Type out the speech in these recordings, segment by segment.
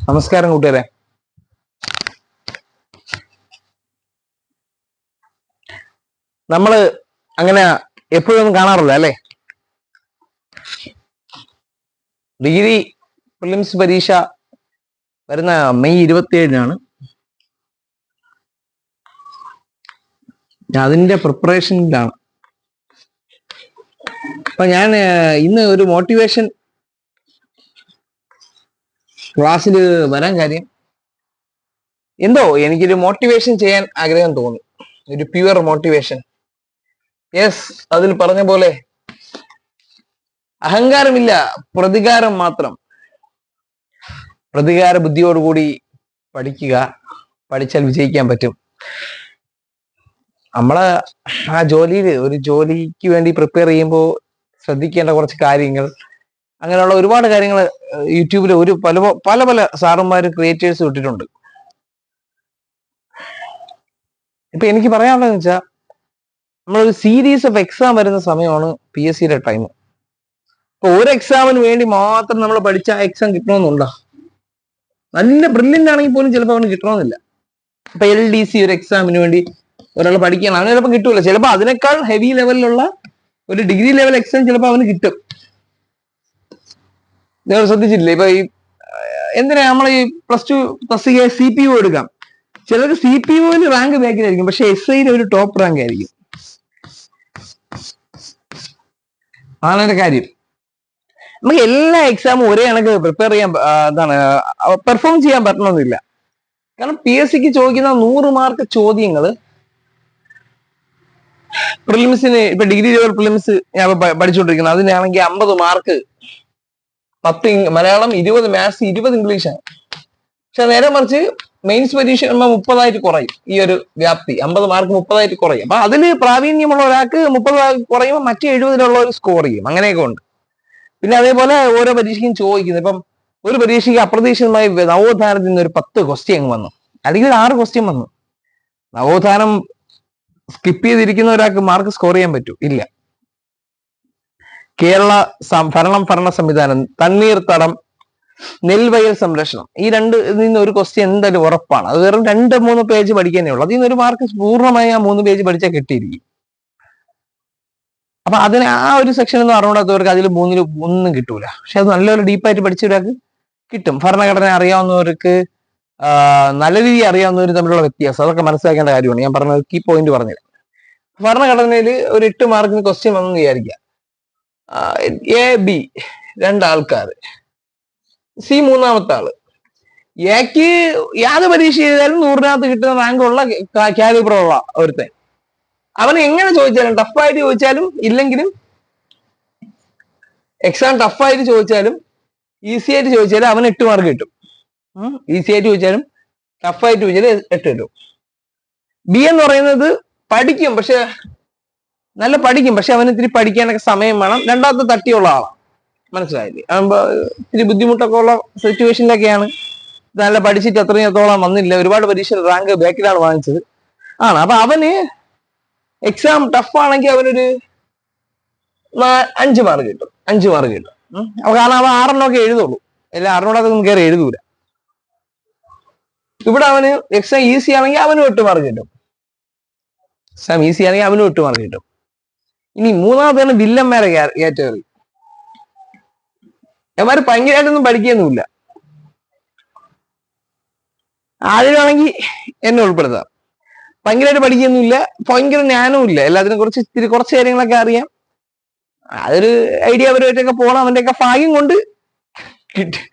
നമസ്കാരം കൂട്ടുകാരെ. നമ്മള് അങ്ങനെ എപ്പോഴൊന്നും കാണാറില്ല അല്ലെ? ഡിഗ്രി പ്രിലിംസ് പരീക്ഷ വരുന്ന മെയ് 27-നാണ്. അതിന്റെ പ്രിപ്പറേഷനിലാണ്. അപ്പൊ ഞാൻ ഇന്ന് ഒരു മോട്ടിവേഷൻ ക്ലാസ്സിൽ വരാൻ കാര്യം, എന്തോ എനിക്കൊരു മോട്ടിവേഷൻ ചെയ്യാൻ ആഗ്രഹം തോന്നി. ഒരു പ്യുവർ മോട്ടിവേഷൻ. യെസ്, അതിൽ പറഞ്ഞ പോലെ അഹങ്കാരമില്ല, പ്രതികാരം മാത്രം. പ്രതികാര ബുദ്ധിയോടുകൂടി പഠിക്കുക, പഠിച്ചാൽ വിജയിക്കാൻ പറ്റും. നമ്മളെ ആ ഒരു ജോലിക്ക് വേണ്ടി പ്രിപ്പയർ ചെയ്യുമ്പോൾ ശ്രദ്ധിക്കേണ്ട കുറച്ച് കാര്യങ്ങൾ, അങ്ങനെയുള്ള ഒരുപാട് കാര്യങ്ങൾ യൂട്യൂബിൽ പല പല സാറന്മാരും ക്രിയേറ്റേഴ്സ് ഇട്ടിട്ടുണ്ട്. ഇപ്പൊ എനിക്ക് പറയാനുള്ളതെന്ന് വെച്ചാൽ, നമ്മളൊരു സീരീസ് ഓഫ് എക്സാം വരുന്ന സമയമാണ് PSC ടൈം. ഇപ്പൊ ഒരു എക്സാമിന് വേണ്ടി മാത്രം നമ്മൾ പഠിച്ച ആ എക്സാം കിട്ടണമെന്നുണ്ടോ? നല്ല ബ്രില്യൻ്റ് ആണെങ്കിൽ പോലും ചിലപ്പോൾ അവന് കിട്ടണമെന്നില്ല. ഇപ്പൊ LDC ഒരു എക്സാമിന് വേണ്ടി ഒരാൾ പഠിക്കണം, അവന് ചിലപ്പോൾ കിട്ടൂല. ചിലപ്പോൾ അതിനേക്കാൾ ഹെവി ലെവലിലുള്ള ഒരു ഡിഗ്രി ലെവൽ എക്സാം ചിലപ്പോൾ അവന് കിട്ടും. നിങ്ങൾ ശ്രദ്ധിച്ചിട്ടില്ലേ? ഇപ്പൊ ഈ എന്തിനാ നമ്മൾ ഈ +2 CPU എടുക്കാം. ചിലർക്ക് CPU-ൽ റാങ്ക് ബാക്കിലായിരിക്കും, പക്ഷെ SI-യിൽ ഒരു ടോപ്പ് റാങ്ക് ആയിരിക്കും. അതാണ് എന്റെ കാര്യം. നമുക്ക് എല്ലാ എക്സാമും ഒരേ കണക്ക് പ്രിപ്പയർ ചെയ്യാൻ പെർഫോം ചെയ്യാൻ പറ്റണമെന്നില്ല. കാരണം PSC-ക്ക് ചോദിക്കുന്ന 100 മാർക്ക് ചോദ്യങ്ങൾ പ്രിലിംസിന്, ഇപ്പൊ ഡിഗ്രി ലെവൽ പ്രിലിംസ് ഞാൻ പഠിച്ചുകൊണ്ടിരിക്കുന്നത്, അതിനാണെങ്കിൽ 50 മാർക്ക് 10 മലയാളം, 20 മാത്സ്, 20 ഇംഗ്ലീഷാണ്. പക്ഷെ നേരെ മറിച്ച് മെയിൻസ് പരീക്ഷ 30 കുറയും. ഈ ഒരു വ്യാപ്തി 50 മാർക്ക് 30 കുറയും. അപ്പൊ അതിൽ പ്രാവീണ്യമുള്ള ഒരാൾക്ക് 30 കുറയുമ്പോൾ മറ്റു 70 ഒരു സ്കോർ ചെയ്യും. അങ്ങനെയൊക്കെ ഉണ്ട്. പിന്നെ അതേപോലെ ഓരോ പരീക്ഷയ്ക്കും ചോദിക്കുന്നത്, ഇപ്പം ഒരു പരീക്ഷയ്ക്ക് അപ്രതീക്ഷിതമായി നവോത്ഥാനത്തിൽ നിന്ന് ഒരു 10 ക്വസ്റ്റ്യൻ വന്നു, അല്ലെങ്കിൽ ഒരു 6 ക്വസ്റ്റ്യൻ വന്നു. നവോത്ഥാനം സ്കിപ്പ് ചെയ്തിരിക്കുന്ന ഒരാൾക്ക് മാർക്ക് സ്കോർ ചെയ്യാൻ പറ്റൂ? ഇല്ല. കേരള ഭരണ സംവിധാനം, തണ്ണീർത്തടം, നെൽവയൽ സംരക്ഷണം, ഈ ഇതിൽ നിന്ന് ഒരു ക്വസ്റ്റ്യൻ എന്തായാലും ഉറപ്പാണ്. അത് വെറും 2-3 പേജ് പഠിക്കാനേ ഉള്ളൂ. അതിൽ നിന്ന് ഒരു മാർക്ക് പൂർണ്ണമായി ആ 3 പേജ് പഠിച്ചാൽ കിട്ടിയിരിക്കും. അപ്പൊ അതിന് ആ ഒരു സെക്ഷൻ ഒന്നും അറിയാത്തവർക്ക് അതിൽ 3-ൽ ഒന്നും കിട്ടൂല. പക്ഷെ അത് നല്ലൊരു ഡീപ്പായിട്ട് പഠിച്ചവരാൾക്ക് കിട്ടും. ഭരണഘടന അറിയാവുന്നവർക്ക്, നല്ല രീതിയിൽ അറിയാവുന്നവർ തമ്മിലുള്ള വ്യത്യാസം, അതൊക്കെ മനസ്സിലാക്കേണ്ട കാര്യമാണ്. ഞാൻ പറഞ്ഞ കീ പോയിന്റ് പറഞ്ഞത്, ഭരണഘടനയിൽ ഒരു 8 മാർക്കിന് ക്വസ്റ്റ്യൻ വന്നെന്ന് വിചാരിക്കുക. AB 2 ആൾക്കാർ, C 3-ാമത്തെ ആള്. എക്ക് യാതൊരു പരീക്ഷ ചെയ്താലും 100-നകത്ത് കിട്ടുന്ന റാങ്കുള്ള കാലിബറുള്ള ഒരുത്തൻ. അവന് എങ്ങനെ ചോദിച്ചാലും, ടഫായിട്ട് ചോദിച്ചാലും ഇല്ലെങ്കിലും, എക്സാം ടഫായിട്ട് ചോദിച്ചാലും ഈസി ആയിട്ട് ചോദിച്ചാലും അവന് 8 മാർക്ക് കിട്ടും. ഈസി ആയിട്ട് ചോദിച്ചാലും ടഫായിട്ട് ചോദിച്ചാലും 8 കിട്ടും. B എന്ന് പറയുന്നത് പഠിക്കും, പക്ഷെ നല്ല പഠിക്കും, പക്ഷെ അവന് ഇത്തിരി പഠിക്കാനൊക്കെ സമയം വേണം. രണ്ടാമത്തെ തട്ടിയുള്ള ആളാണ്. മനസ്സിലായില്ലേ? ആകുമ്പോ ഇത്തിരി ബുദ്ധിമുട്ടൊക്കെ ഉള്ള സിറ്റുവേഷനിലൊക്കെയാണ്. നല്ല പഠിച്ചിട്ട് അത്രത്തോളം വന്നില്ല, ഒരുപാട് പരീക്ഷ റാങ്ക് ബാക്കിലാണ് വാങ്ങിച്ചത് ആണ്. അപ്പൊ അവന് എക്സാം ടഫ് ആണെങ്കിൽ അവനൊരു 5 മാർക്ക് കിട്ടും. 5 മാർക്ക് കിട്ടും. കാരണം അവൻ 6-എണ്ണമൊക്കെ എഴുതുള്ളൂ, അല്ല 6-എണ്ണമൊക്കെ കയറി എഴുതൂല. ഇവിടെ അവന് എക്സാം ഈസി ആണെങ്കിൽ അവനും 8 മാർക്ക് കിട്ടും. എക്സാം ഈസി ആണെങ്കിൽ അവനും 8 മാർക്ക് കിട്ടും. ഇനി മൂന്നാമത്തേണ് വില്ലന്മാരെ കാറ്റഗറി. അവന്മാര് ഭയങ്കരമായിട്ടൊന്നും പഠിക്കുകയൊന്നുമില്ല. ആദ്യമാണെങ്കിൽ എന്നെ ഉൾപ്പെടുത്താം. ഭയങ്കരമായിട്ട് പഠിക്കുകയൊന്നുമില്ല, ഭയങ്കര ജ്ഞാനവും ഇല്ല, എല്ലാത്തിനും കുറച്ച് കാര്യങ്ങളൊക്കെ അറിയാം. അതൊരു ഐഡിയ പരമായിട്ടൊക്കെ പോകണം. അവന്റെയൊക്കെ ഭാഗ്യം കൊണ്ട് കിട്ടും.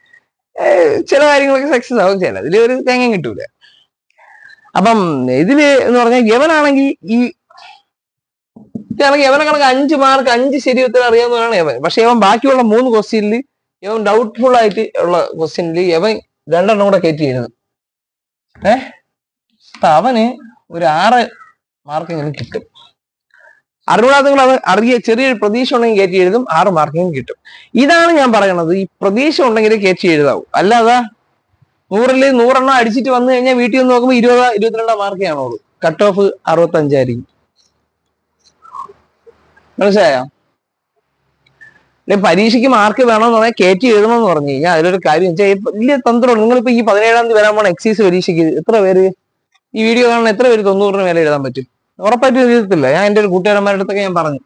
ചില കാര്യങ്ങളൊക്കെ സക്സസ് ആവും, ചിലതിൽ ഒരു തേങ്ങ കിട്ടൂല. അപ്പം ഇതില് എന്ന് പറഞ്ഞാൽ യവനാണെങ്കിൽ യവനെ കണക്ക് 5 മാർക്ക് 5 ശരി ഉത്തരം അറിയാവുന്നതാണ് യവൻ. പക്ഷെ യവൻ ബാക്കിയുള്ള 3 ക്വസ്റ്റ്യനിൽ യവൻ ഡൗട്ട്ഫുൾ ആയിട്ട് ഉള്ള ക്വസ്റ്റ്യനിൽ യവൻ 2 കൂടെ കയറ്റി എഴുതും. അപ്പൊ അവന് ഒരു 6 മാർക്കെങ്കിലും കിട്ടും. അറിവുള്ളാത്തങ്ങൾ അത് ചെറിയൊരു പ്രതീക്ഷ ഉണ്ടെങ്കിൽ കയറ്റി എഴുതും, 6 മാർക്കെങ്കിലും കിട്ടും. ഇതാണ് ഞാൻ പറയണത്. ഈ പ്രതീക്ഷ ഉണ്ടെങ്കിൽ കയറ്റി എഴുതാവൂ. അല്ലാതെ 100-ൽ 100 അടിച്ചിട്ട് വന്നു കഴിഞ്ഞാൽ വീട്ടിൽ നിന്ന് നോക്കുമ്പോൾ 20-22 മാർക്കേ ആണുള്ളൂ. കട്ട് ഓഫ് 65 ആയിരിക്കും. മനസ്സിലായോ? പരീക്ഷയ്ക്ക് മാർക്ക് വേണമെന്ന് പറഞ്ഞാൽ കയറ്റി എഴുതണമെന്ന് പറഞ്ഞു കഴിഞ്ഞാൽ അതിലൊരു കാര്യം വലിയ തന്ത്രമാണ്. നിങ്ങളിപ്പോ ഈ 17-ാം തീയതി വരാൻ പോണ എക്സൈസ് പരീക്ഷയ്ക്ക് എത്ര പേര് ഈ വീഡിയോ കാണുന്ന എത്ര പേര് 90 മേലെ എഴുതാൻ പറ്റും? ഉറപ്പായിട്ടും എഴുതത്തില്ല. ഞാൻ എന്റെ ഒരു കൂട്ടുകാരന്മാരുടെ അടുത്തൊക്കെ ഞാൻ പറഞ്ഞു,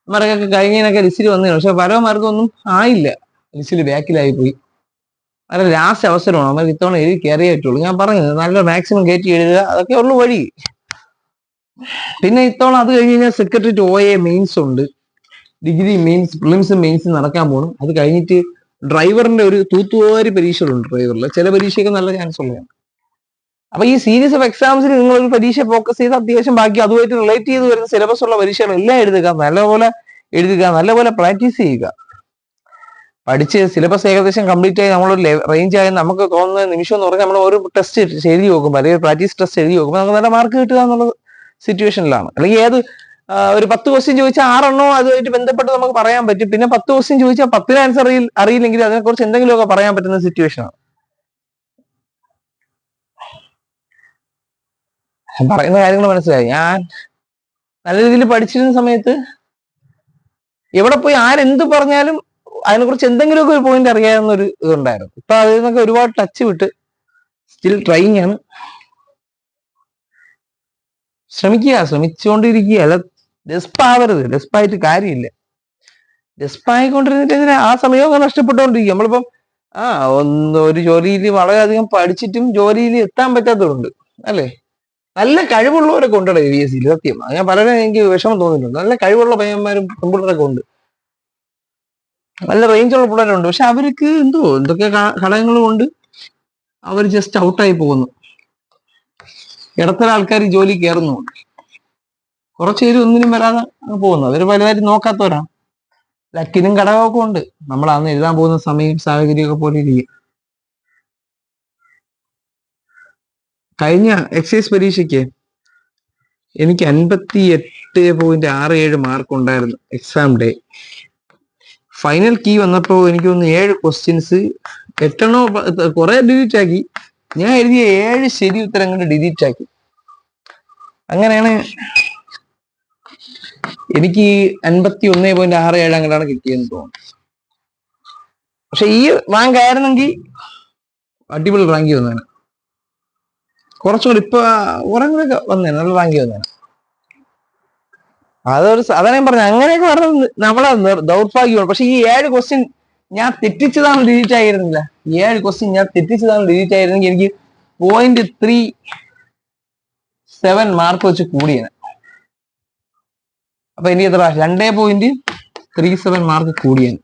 അവരൊക്കെ കഴിഞ്ഞതിനൊക്കെ ലിസ്റ്റിൽ വന്നതാണ്. പക്ഷെ പരമാർക്കൊന്നും ആയില്ല, ലിസ്റ്റിൽ ബാക്കിലായി പോയി. വളരെ ലാസ്റ്റ് അവസരമാണ്. അവർക്ക് ഇത്തവണ എഴുതി കയറിയേ പറ്റുള്ളൂ. ഞാൻ പറഞ്ഞത് നല്ല മാക്സിമം കയറ്റി എഴുതുക, അതൊക്കെ ഉള്ളു വഴി. പിന്നെ ഇത്തവണ അത് കഴിഞ്ഞ് കഴിഞ്ഞാൽ സെക്രട്ടറിയേറ്റ് OA മെയിൻസ് ഉണ്ട്, ഡിഗ്രി മെയിൻസ്, പ്രിലിംസ് മെയിൻസ് നടക്കാൻ പോകണം. അത് കഴിഞ്ഞിട്ട് ഡ്രൈവറിന്റെ ഒരു തൂത്തുവാരി പരീക്ഷകളുണ്ട് ഡ്രൈവറിൽ. ചില പരീക്ഷയ്ക്ക് നല്ല ചാൻസ് ഉള്ളതാണ്. അപ്പൊ ഈ സീരീസ് ഓഫ് എക്സാംസിൽ നിങ്ങൾ ഒരു പരീക്ഷ ഫോക്കസ് ചെയ്ത് അത്യാവശ്യം ബാക്കി അതുമായിട്ട് റിലേറ്റ് ചെയ്ത് വരുന്ന സിലബസ് ഉള്ള പരീക്ഷകൾ എല്ലാം എഴുതുക, നല്ലപോലെ എഴുതുക, നല്ലപോലെ പ്രാക്ടീസ് ചെയ്യുക. പഠിച്ച് സിലബസ് ഏകദേശം കംപ്ലീറ്റ് ആയി നമ്മളൊരു റേഞ്ച് ആയി നമുക്ക് തോന്നുന്ന നിമിഷം എന്ന് പറഞ്ഞാൽ നമ്മൾ ഒരു ടെസ്റ്റ് എഴുതി നോക്കുമ്പോൾ, അല്ലെങ്കിൽ പ്രാക്ടീസ് ടെസ്റ്റ് എഴുതി നോക്കുമ്പോൾ നമുക്ക് നല്ല മാർക്ക് കിട്ടുക എന്നുള്ള സിറ്റുവേഷനിലാണ്. അല്ലെങ്കിൽ ഏത് ഒരു 10 ക്വസ്റ്റ്യൻ ചോദിച്ചാൽ 6 എണ്ണോ അതുമായിട്ട് ബന്ധപ്പെട്ട് നമുക്ക് പറയാൻ പറ്റും. പിന്നെ 10 ക്വസ്റ്റ്യൻ ചോദിച്ചാൽ 10 ആൻസർ അറിയില്ലെങ്കിൽ അതിനെക്കുറിച്ച് എന്തെങ്കിലുമൊക്കെ പറയാൻ പറ്റുന്ന സിറ്റുവേഷനാണ്. പറയുന്ന കാര്യങ്ങൾ മനസ്സിലായി. ഞാൻ നല്ല രീതിയിൽ പഠിച്ചിരുന്ന സമയത്ത് എവിടെ പോയി ആരെന്ത് പറഞ്ഞാലും അതിനെക്കുറിച്ച് എന്തെങ്കിലുമൊക്കെ ഒരു പോയിന്റ് അറിയാവുന്ന ഒരു ഇതുണ്ടായിരുന്നു. ഇപ്പൊ അതിൽ നിന്നൊക്കെ ഒരുപാട് ടച്ച് വിട്ട് സ്റ്റിൽ ട്രൈയിങ് ആണ്. ശ്രമിച്ചുകൊണ്ടിരിക്കുക. അല്ല ഡെസ്പാവരുത്. ഡെസ്പായിട്ട് കാര്യമില്ല. ഡെസ്പായിക്കൊണ്ടിരുന്നിട്ട് ആ സമയമൊക്കെ നഷ്ടപ്പെട്ടുകൊണ്ടിരിക്കും. നമ്മളിപ്പം ഒരു ജോലിയിൽ വളരെയധികം പഠിച്ചിട്ടും ജോലിയിൽ എത്താൻ പറ്റാത്തതുണ്ട് അല്ലേ? നല്ല കഴിവുള്ളവരൊക്കെ ഉണ്ടല്ലോ VSC സത്യം. ഞാൻ പലരും എനിക്ക് വിഷമം തോന്നിയിട്ടുണ്ട്. നല്ല കഴിവുള്ള പയ്യന്മാരും പെൺപിള്ളേരൊക്കെ ഉണ്ട്, നല്ല റേഞ്ചുള്ള പിള്ളേരുണ്ട്. പക്ഷെ അവർക്ക് എന്തൊക്കെ ഘടകങ്ങൾ കൊണ്ട് അവർ ജസ്റ്റ് ഔട്ടായി പോകുന്നു. ഇടത്തരം ആൾക്കാർ ജോലി കയറുന്നുണ്ട്, കുറച്ച് പേര് ഒന്നിനും വരാതെ പോകുന്നു. അവര് പലതായിട്ട് നോക്കാത്തവരാണ്. ലക്കിനും ഘടകമൊക്കെ ഉണ്ട്. നമ്മൾ അന്ന് എഴുതാൻ പോകുന്ന സമയം സാഹചര്യമൊക്കെ പോലെ ഇരിക്കും. കഴിഞ്ഞ എക്സൈസ് പരീക്ഷയ്ക്ക് എനിക്ക് 58.67 മാർക്ക് ഉണ്ടായിരുന്നു എക്സാം ഡേ. ഫൈനൽ കീ വന്നപ്പോ എനിക്ക് തോന്നുന്നു 7 ക്വസ്റ്റ്യൻസ് 8 എണ്ണോ കുറെ ഡിലീറ്റ് ആക്കി. ഞാൻ എഴുതിയ 7 ശരി ഉത്തരങ്ങൾ ഡിലീറ്റ് ആക്കി. അങ്ങനെയാണ് എനിക്ക് 51.67 അങ്ങനെയാണ് കിട്ടിയെന്ന് തോന്നുന്നു. പക്ഷെ ഈ റാങ്ക് ആയിരുന്നെങ്കിൽ അടിപൊളി റാങ്ക് വന്നേനെ. കുറച്ചുകൂടി ഇപ്പൊ കുറെ കൂടെ വന്നേനെ, നല്ല റാങ്ക് വന്നേനെ. അതാണ് ഞാൻ പറഞ്ഞത്. അങ്ങനെയൊക്കെ പറഞ്ഞത് നമ്മളെ ദൗർഭാഗ്യമാണ്. പക്ഷെ ഈ 7 ക്വസ്റ്റ്യൻ ഞാൻ തെറ്റിച്ചതാണ് ഡിലീറ്റ് ആയിരുന്നില്ല. 7 ക്വസ്റ്റ്യൻ ഞാൻ തെറ്റിച്ചതാണ് ഡിലീറ്റ് ആയിരുന്നെങ്കിൽ എനിക്ക് 0.37 മാർക്ക് വെച്ച് കൂടിയാണ്. അപ്പൊ എനിക്ക് എത്ര 2.37 മാർക്ക് കൂടിയാണ്.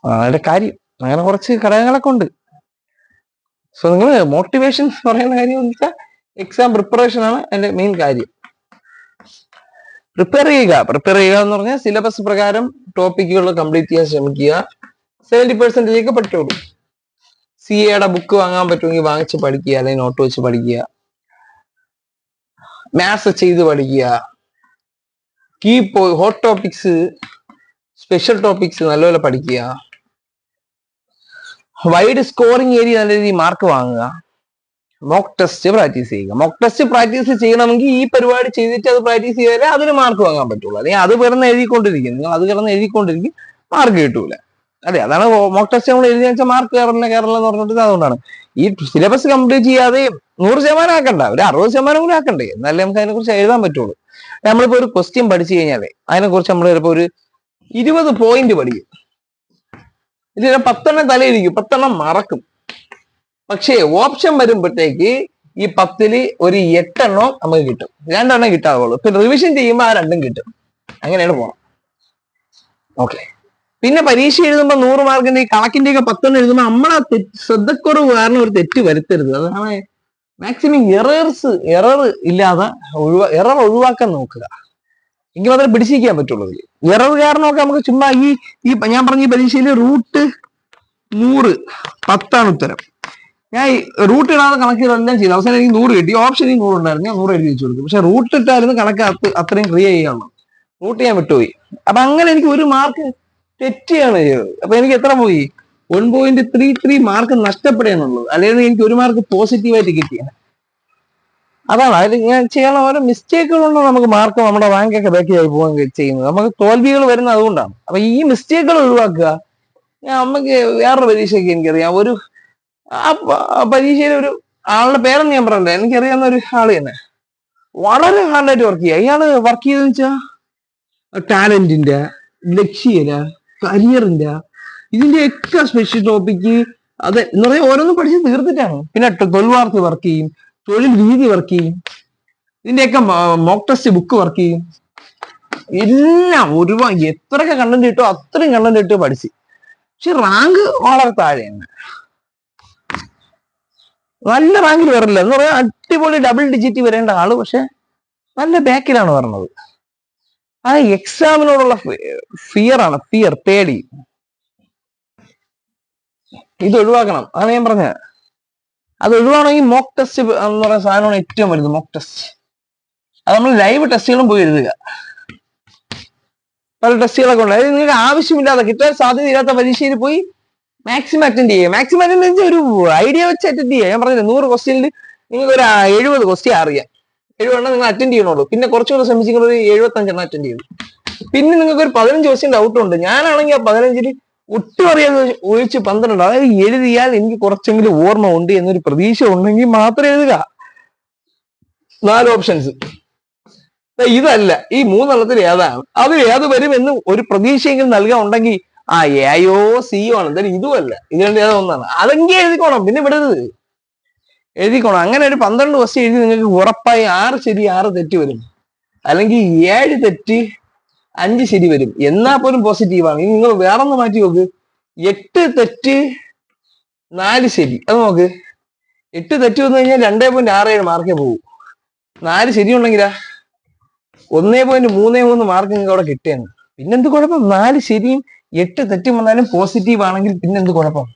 അതിന്റെ കാര്യം അങ്ങനെ കുറച്ച് ഘടകങ്ങളൊക്കെ ഉണ്ട്. സോ നിങ്ങൾ മോട്ടിവേഷൻ പറയുന്ന കാര്യം എന്ന് വെച്ചാൽ എക്സാം പ്രിപ്പറേഷൻ ആണ് എന്റെ മെയിൻ കാര്യം. പ്രിപ്പയർ ചെയ്യുക എന്ന് പറഞ്ഞാൽ സിലബസ് പ്രകാരം ടോപ്പിക്കുകൾ കംപ്ലീറ്റ് ചെയ്യാൻ ശ്രമിക്കുക. 70% പറ്റുള്ളൂ. CAയുടെ ബുക്ക് വാങ്ങാൻ പറ്റുമെങ്കിൽ വാങ്ങിച്ച് പഠിക്കുക, അല്ലെങ്കിൽ നോട്ട് വെച്ച് പഠിക്കുക. മാത്സ് ചെയ്ത് പഠിക്കുക. ഹോട്ട് ടോപ്പിക്സ്, സ്പെഷ്യൽ ടോപ്പിക്സ് നല്ലപോലെ പഠിക്കുക. വൈഡ് സ്കോറിംഗ് ഏരിയ നല്ല രീതിയിൽ മാർക്ക് വാങ്ങുക. മോക്ക് ടെസ്റ്റ് പ്രാക്ടീസ് ചെയ്യുക. മോക്ക് ടെസ്റ്റ് പ്രാക്ടീസ് ചെയ്യണമെങ്കിൽ ഈ പരിപാടി ചെയ്തിട്ട് അത് പ്രാക്ടീസ് ചെയ്താലേ അതിന് മാർക്ക് വാങ്ങാൻ പറ്റുള്ളൂ. അല്ലെങ്കിൽ അത് കിടന്ന് എഴുതിക്കൊണ്ടിരിക്കും. നിങ്ങൾ അത് കിടന്ന് എഴുതിക്കൊണ്ടിരിക്കും, മാർക്ക് കിട്ടൂല. അതെ, അതാണ് മോക്ക് ടെസ്റ്റ് നമ്മൾ എഴുതി വെച്ചാൽ മാർക്ക് കേരളം എന്ന് പറഞ്ഞിട്ട്. അതുകൊണ്ടാണ് ഈ സിലബസ് കംപ്ലീറ്റ് ചെയ്യാതെ 100% ആക്കണ്ട, ഒരു 60% കൂടി ആക്കണ്ടേ, എന്നാലേ നമുക്ക് അതിനെ കുറിച്ച് എഴുതാൻ പറ്റുള്ളൂ. നമ്മളിപ്പോ ഒരു ക്വസ്റ്റ്യൻ പഠിച്ചു കഴിഞ്ഞാലേ അതിനെക്കുറിച്ച് നമ്മൾ ചിലപ്പോൾ ഒരു 20 പോയിന്റ് പഠിക്കും. ഇതിൽ 10 എണ്ണം തലയിരിക്കും, 10 എണ്ണം മറക്കും. പക്ഷേ ഓപ്ഷൻ വരുമ്പോഴത്തേക്ക് ഈ 10ൽ ഒരു 8 എണ്ണോ നമുക്ക് കിട്ടും, 2 എണ്ണം കിട്ടാവുള്ളൂ. ഇപ്പൊ റിവിഷൻ ചെയ്യുമ്പോൾ ആ 2ഉം കിട്ടും. അങ്ങനെയാണ് പോണം. ഓക്കെ. പിന്നെ പരീക്ഷ എഴുതുമ്പോൾ 100 മാർക്കിന്റെ ഈ കണക്കിന്റെ ഒക്കെ 10 എണ്ണം എഴുതുമ്പോൾ നമ്മളെ ശ്രദ്ധക്കുറവ് കാരണം ഒരു തെറ്റ് വരുത്തരുത്. അതാണ് മാക്സിമം എറർ ഇല്ലാതെ എറർ ഒഴിവാക്കാൻ നോക്കുക. എങ്കിൽ മാത്രമേ പിടിച്ചിരിക്കാൻ പറ്റുള്ളൂ. എറർ കാരണമൊക്കെ നമുക്ക് ചുമ്മാ ഈ ഞാൻ പറഞ്ഞ ഈ പരീക്ഷയിൽ റൂട്ട് 100 10 ഉത്തരം. ഞാൻ റൂട്ട് ഇടാതെ കണക്കുകളെല്ലാം ചെയ്തു. അവസാനം എനിക്ക് 100 കിട്ടി. ഓപ്ഷനിൽ 100 ഉണ്ടായിരുന്നു, ഞാൻ 100 എഴുതി വെച്ചു കൊടുക്കും. പക്ഷെ റൂട്ട് ഇട്ടായിരുന്നു കണക്ക് അത്രയും ക്രിയ ചെയ്യാനുള്ളൂ. റൂട്ട് ഞാൻ വിട്ടുപോയി. അപ്പൊ അങ്ങനെ എനിക്ക് ഒരു മാർക്ക് തെറ്റിയാണ് ചെയ്തത്. അപ്പൊ എനിക്ക് എത്ര പോയി? 1.33 മാർക്ക് നഷ്ടപ്പെടുകയെന്നുള്ളത്. അല്ലെങ്കിൽ എനിക്ക് 1 മാർക്ക് പോസിറ്റീവായിട്ട് കിട്ടിയാണ്. അതാണ് അതിൽ ഞാൻ ചെയ്യാൻ ഓരോ മിസ്റ്റേക്കുകൾ കൊണ്ട് നമുക്ക് മാർക്ക് നമ്മുടെ റാങ്കൊക്കെ ബാക്കിയായി പോകാൻ ചെയ്യുന്നത്. നമുക്ക് തോൽവികൾ വരുന്നത് അതുകൊണ്ടാണ്. അപ്പൊ ഈ മിസ്റ്റേക്കുകൾ ഒഴിവാക്കുക. നമുക്ക് വേറൊരു പരീക്ഷയ്ക്ക് എനിക്കറിയാം, ഒരു പരീക്ഷയിൽ ഒരു ആളുടെ പേരൊന്നും ഞാൻ പറയണ്ട, എനിക്കറിയാവുന്ന ഒരു ആള് തന്നെ വളരെ ഹാർഡായിട്ട് വർക്ക് ചെയ്യുക. അയാള് വർക്ക് ചെയ്തെന്ന് വെച്ചാൽ ടാലന്റിന്റെ, ലക്ഷ്യര, കരിയറിന്റെ, ഇതിന്റെയൊക്കെ സ്പെഷ്യൽ ടോപ്പിക്ക് അത് എന്ന് പറഞ്ഞാൽ ഓരോന്നും പഠിച്ച് തീർത്തിട്ടാണ്. പിന്നെ തൊഴിൽവാർത്ത വർക്ക് ചെയ്യും, തൊഴിൽ രീതി വർക്ക് ചെയ്യും, ഇതിന്റെയൊക്കെ മോക്ക് ടെസ്റ്റ് ബുക്ക് വർക്ക് ചെയ്യും. എല്ലാം ഒരുപാട് എത്രയൊക്കെ കണ്ടന്റ് കിട്ടോ അത്രയും കണ്ടന്റ് കിട്ടോ പഠിച്ച്. പക്ഷെ റാങ്ക് വളരെ താഴെയാണ്. നല്ല റാങ്കിൽ വരില്ല എന്ന് പറയാൻ അടിപൊളി ഡബിൾ ഡിജിറ്റ് വരേണ്ട ആള് പക്ഷെ നല്ല ബാക്കിലാണ് പറഞ്ഞത്. ആ എക്സാമിനോടുള്ള ഫിയർ പേടി, ഇത് ഒഴിവാക്കണം. അതാണ് ഞാൻ പറഞ്ഞത്. അത് ഒഴിവാണെങ്കിൽ മോക്ക് ടെസ്റ്റ് എന്ന് പറയുന്ന സാധനമാണ് ഏറ്റവും വലുത്. മോക്ക് ടെസ്റ്റ് അത് നമ്മൾ ലൈവ് ടെസ്റ്റുകളും പോയി എഴുതുക. പല ടെസ്റ്റുകളൊക്കെ ഉണ്ട്. അതായത് നിങ്ങൾക്ക് ആവശ്യമില്ലാതെ കിട്ടാൻ സാധ്യതയില്ലാത്ത പരീക്ഷയിൽ പോയി മാക്സിമം അറ്റൻഡ് ചെയ്യുക. മാക്സിമം അറ്റൻഡ് വെച്ചാൽ ഒരു ഐഡിയ വെച്ച് അറ്റൻഡ് ചെയ്യുക. ഞാൻ പറഞ്ഞില്ല 100 ക്വസ്റ്റ്യനിൽ നിങ്ങൾക്ക് ഒരു 70 ക്വസ്റ്റ്യൻ അറിയാം. 70 നിങ്ങൾ അറ്റൻഡ് ചെയ്യണുള്ളൂ. പിന്നെ കുറച്ചുകൂടെ ശ്രമിച്ചിങ്ങനെ ഒരു 75 അറ്റൻഡ് ചെയ്തു. പിന്നെ നിങ്ങൾക്ക് ഒരു 15 ക്വസ്റ്റ്യൻ ഡൗട്ട് ഉണ്ട്. ഞാനാണെങ്കിൽ ആ 15 ഒട്ടും അറിയാതെ ഒഴിച്ച് 12, അതായത് എഴുതിയാൽ എനിക്ക് കുറച്ചെങ്കിലും ഓർമ്മ ഉണ്ട് എന്നൊരു പ്രതീക്ഷ ഉണ്ടെങ്കിൽ മാത്രം എഴുതുക. 4 ഓപ്ഷൻസ് ഇതല്ല, ഈ 3 ഏതാണ്, അത് ഏത് വരും എന്ന് ഒരു പ്രതീക്ഷയെങ്കിലും നൽകാൻ ഉണ്ടെങ്കിൽ എയോ സിയോ ആണ്. എന്തായാലും ഇതുമല്ല, ഇത് രണ്ട് ഏതോ ഒന്നാണ്. അതെങ്കിൽ എഴുതിക്കോണം, പിന്നെ വിടരുത്, എഴുതിക്കോണം. അങ്ങനെ ഒരു 12 ക്വസ്റ്റ്യൻ എഴുതി നിങ്ങൾക്ക് ഉറപ്പായി 6 ശരി 6 തെറ്റ് വരും, അല്ലെങ്കിൽ 7 തെറ്റ് 5 ശരി വരും. എന്നാൽ പോലും പോസിറ്റീവാണ്. ഇനി നിങ്ങൾ വേറൊന്ന് മാറ്റി നോക്ക്, 8 തെറ്റ് 4 ശരി. അത് നോക്ക്, 8 തെറ്റ് വന്നു കഴിഞ്ഞാൽ 2.67 മാർക്കേ പോകും. 4 ശരിയുണ്ടെങ്കിലാ 1.33 മാർക്ക് നിങ്ങൾക്ക് അവിടെ കിട്ടിയാണ്. പിന്നെന്ത് കുഴപ്പം? 4 ശരിയും 8 തെറ്റും വന്നാലും പോസിറ്റീവ് ആണെങ്കിൽ പിന്നെന്ത് കുഴപ്പം?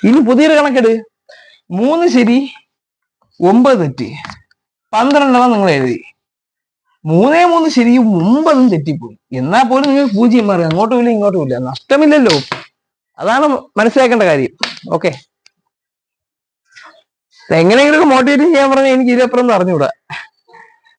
ഇനി പുതിയൊരു കണക്കെട്, 3 ശരി 9 തെറ്റ് 12 നിങ്ങൾ എഴുതി. 3 ശരിയും 9 തെറ്റിപ്പോയി. എന്നാൽ പോലും നിങ്ങൾ 0 മാറി, അങ്ങോട്ടും ഇല്ല ഇങ്ങോട്ടും ഇല്ല, നഷ്ടമില്ലല്ലോ. അതാണ് മനസ്സിലാക്കേണ്ട കാര്യം. ഓക്കെ, എങ്ങനെയെങ്കിലും മോട്ടിവേറ്റ് ചെയ്യാൻ പറഞ്ഞാൽ എനിക്ക് ഇതിലപ്പുറം അറിഞ്ഞുകൂടാ.